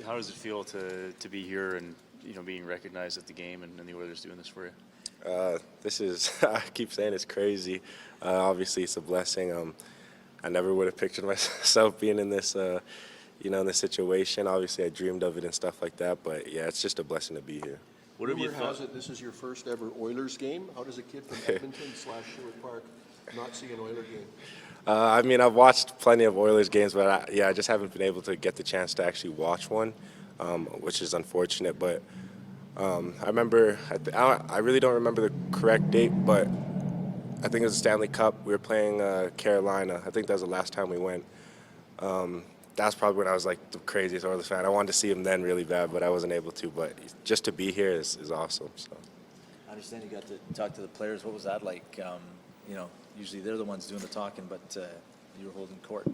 How does it feel to be here and being recognized at the game and the Oilers doing this for you? This is, I keep saying it's crazy. Obviously, it's a blessing. I never would have pictured myself being in this, in this situation. Obviously, I dreamed of it and stuff like that. But yeah, it's just a blessing to be here. What have you Rumor has it this is your first ever Oilers game. How does a kid from Edmonton / Sherwood Park not see an Oilers game? I mean, I've watched plenty of Oilers games, but I just haven't been able to get the chance to actually watch one, which is unfortunate. But I remember, I really don't remember the correct date, but I think it was the Stanley Cup. We were playing Carolina. I think that was the last time we went. That's probably when I was like the craziest Oilers fan. I wanted to see him then really bad, but I wasn't able to. But just to be here is awesome. So. I understand you got to talk to the players. What was that like? Usually they're the ones doing the talking, but you were holding court.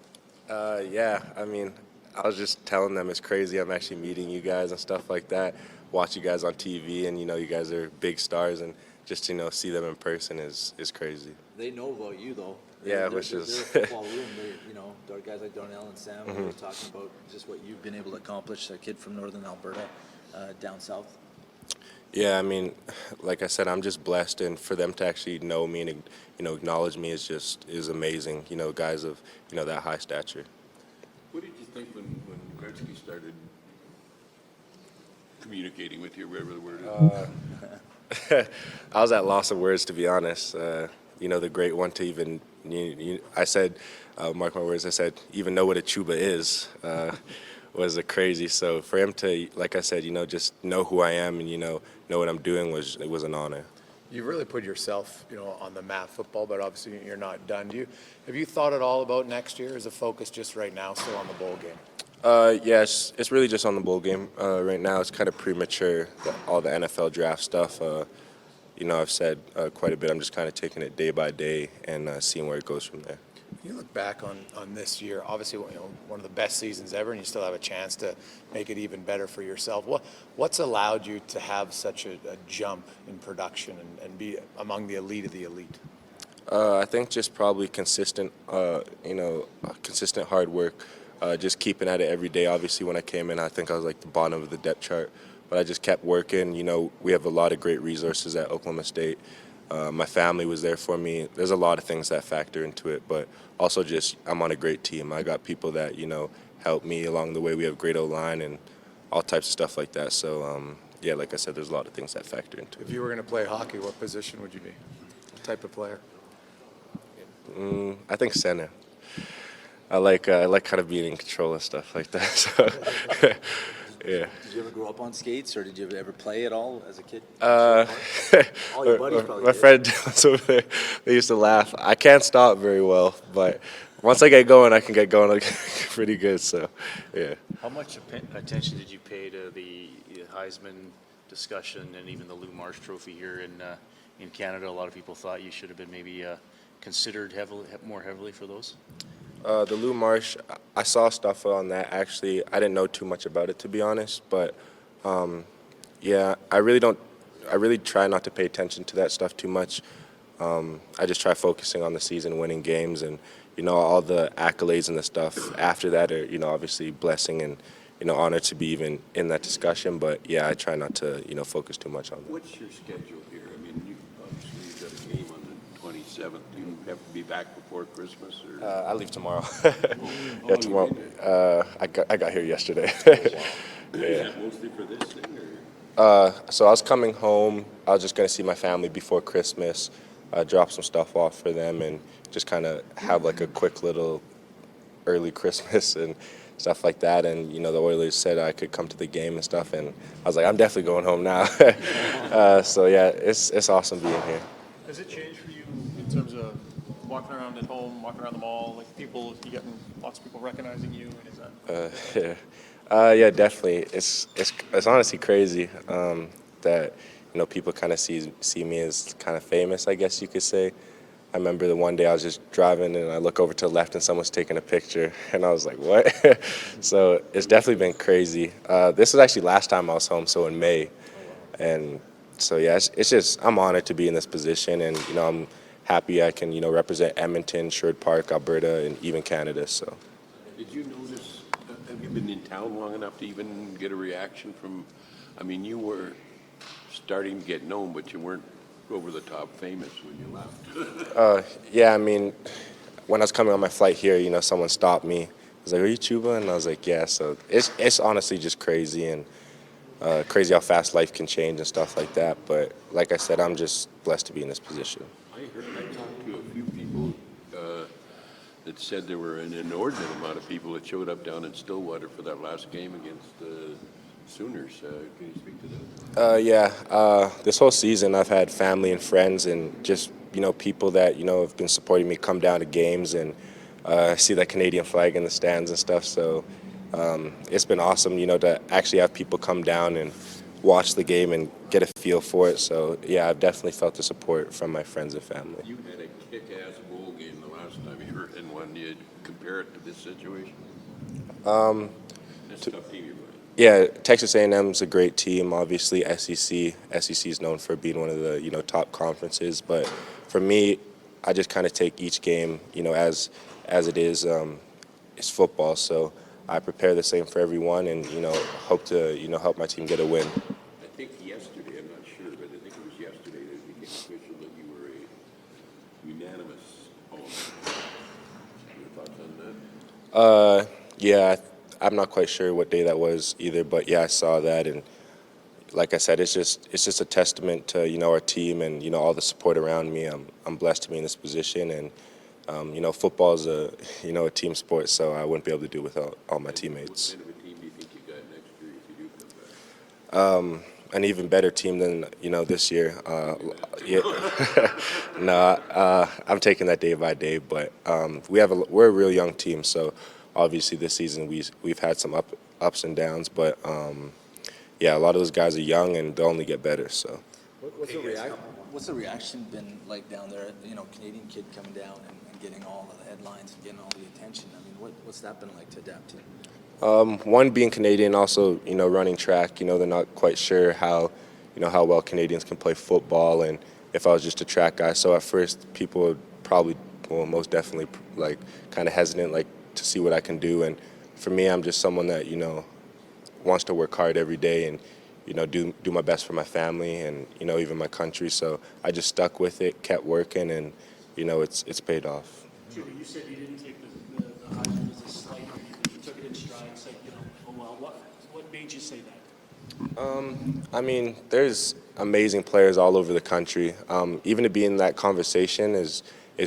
Yeah, I mean, I was just telling them it's crazy. I'm actually meeting you guys and stuff like that. Watch you guys on TV, and you guys are big stars, and just see them in person is crazy. They know about you though. Yeah, which is they're a football room. Guys like Darnell and Sam were talking about just what you've been able to accomplish. A kid from northern Alberta, down south. Yeah, I mean, like I said, I'm just blessed, and for them to actually know me and acknowledge me is amazing. Guys of that high stature. What did you think when Gretzky started communicating with you, wherever the word is? I was at loss of words, to be honest. The great one to even, I said, mark my words, I said, even know what a Chuba is, was crazy. So for him to, like I said, just know who I am and, know what I'm doing it was an honor. You've really put yourself, on the map football, but obviously you're not done. Have you thought at all about next year? Is the focus just right now still on the bowl game? Yes, it's really just on the bowl game. Right now it's kind of premature, all the NFL draft stuff. I've said quite a bit. I'm just kind of taking it day by day and seeing where it goes from there. You look back on this year, obviously one of the best seasons ever, and you still have a chance to make it even better for yourself. What's allowed you to have such a jump in production and be among the elite of the elite? I think just probably consistent hard work, just keeping at it every day. Obviously, when I came in, I think I was like the bottom of the depth chart, but I just kept working. We have a lot of great resources at Oklahoma State. My family was there for me. There's a lot of things that factor into it, but also just I'm on a great team. I got people that, help me along the way. We have great O-line and all types of stuff like that. So, yeah, like I said, there's a lot of things that factor into it. If you were going to play hockey, what position would you be? What type of player? I think center. I like kind of being in control of stuff like that. So, yeah. Did you ever grow up on skates, or did you ever play at all as a kid? All your buddies probably my did. friend over there, they used to laugh. I can't stop very well, but once I get going, I can get going like pretty good. So, yeah. How much attention did you pay to the Heisman discussion and even the Lou Marsh Trophy here in Canada? A lot of people thought you should have been maybe considered more heavily for those. The Lou Marsh, I saw stuff on that. Actually, I didn't know too much about it, to be honest. But yeah, I really try not to pay attention to that stuff too much. I just try focusing on the season, winning games, and all the accolades and the stuff after that are obviously blessing and honored to be even in that discussion. But yeah, I try not to focus too much on that. What's your schedule here? I mean, obviously you've got a game on the 27th. Do you have to be back before Christmas? Or? I leave tomorrow. Yeah, tomorrow. I got here yesterday. Is that mostly for this thing? Or? So I was coming home. I was just going to see my family before Christmas, drop some stuff off for them, and just kind of have like a quick little early Christmas and stuff like that. And the Oilers said I could come to the game and stuff, and I was like, I'm definitely going home now. So yeah, it's awesome being here. Has it changed for you in terms of walking around at home, walking around the mall, like you getting lots of people recognizing you? Is that? Yeah, definitely. It's honestly crazy that people kind of see me as kind of famous, I guess you could say. I remember the one day I was just driving and I look over to the left and someone's taking a picture, and I was like, what? So it's definitely been crazy. This was actually last time I was home, so in May, and so yeah, it's just I'm honored to be in this position, and I'm happy I can represent Edmonton, Sherwood Park, Alberta, and even Canada. So. Did you notice? Have you been in town long enough to even get a reaction from, I mean, you were starting to get known, but you weren't over the top famous when you left. Yeah, I mean, when I was coming on my flight here, someone stopped me. I was like, "Are you Chuba?" And I was like, "Yeah." So it's honestly just crazy and crazy how fast life can change and stuff like that. But like I said, I'm just blessed to be in this position. I talked to a few people that said there were an inordinate amount of people that showed up down in Stillwater for that last game against the Sooners. Can you speak to that? Yeah, this whole season I've had family and friends and just people that have been supporting me come down to games and see that Canadian flag in the stands and stuff. So it's been awesome, to actually have people come down and watch the game and get a feel for it. So yeah, I've definitely felt the support from my friends and family. You had a kick-ass bowl game the last time you were in one. Do you compare it to this situation? That's a tough team you're playing. Yeah, Texas A&M is a great team. Obviously, SEC is known for being one of the top conferences. But for me, I just kind of take each game as it is. It's football, so I prepare the same for everyone, and hope to help my team get a win. I think yesterday, I'm not sure, but I think it was yesterday that it became official that you were a unanimous owner. Your thoughts on that? Yeah, I'm not quite sure what day that was either, but yeah, I saw that, and like I said, it's just a testament to our team and all the support around me. I'm blessed to be in this position, and football is a team sport, so I wouldn't be able to do it without all my teammates. What kind of a team do you think you got next year if you do come back? An even better team than this year. Yeah. No, I'm taking that day by day, but we're a real young team, so obviously this season we've had some ups and downs, but yeah, a lot of those guys are young and they'll only get better. So What's the reaction been like down there? Canadian kid coming down and getting all of the headlines and getting all the attention. I mean, what's that been like to adapt to? one, being Canadian, also running track. They're not quite sure how well Canadians can play football, and if I was just a track guy. So at first, people would probably, well, most definitely, like kind of hesitant, like to see what I can do. And for me, I'm just someone that wants to work hard every day and do my best for my family and even my country. So I just stuck with it, kept working, and it's paid off. Chuba, you said you didn't take the Heisman as a slight, you took it in stride and said, oh well. What made you say that? I mean, there's amazing players all over the country. Even to be in that conversation is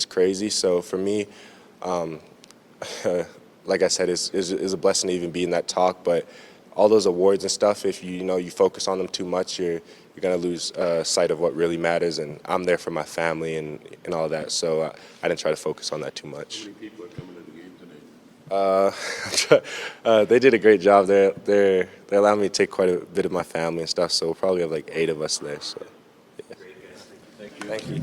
crazy. So for me, like I said, is a blessing to even be in that talk. But all those awards and stuff, if you focus on them too much, you're gonna lose sight of what really matters. And I'm there for my family and all that, so I didn't try to focus on that too much. How many people are coming to the game tonight? They did a great job. They allowed me to take quite a bit of my family and stuff, so we'll probably have like 8 of us there. So, yeah. Thank you.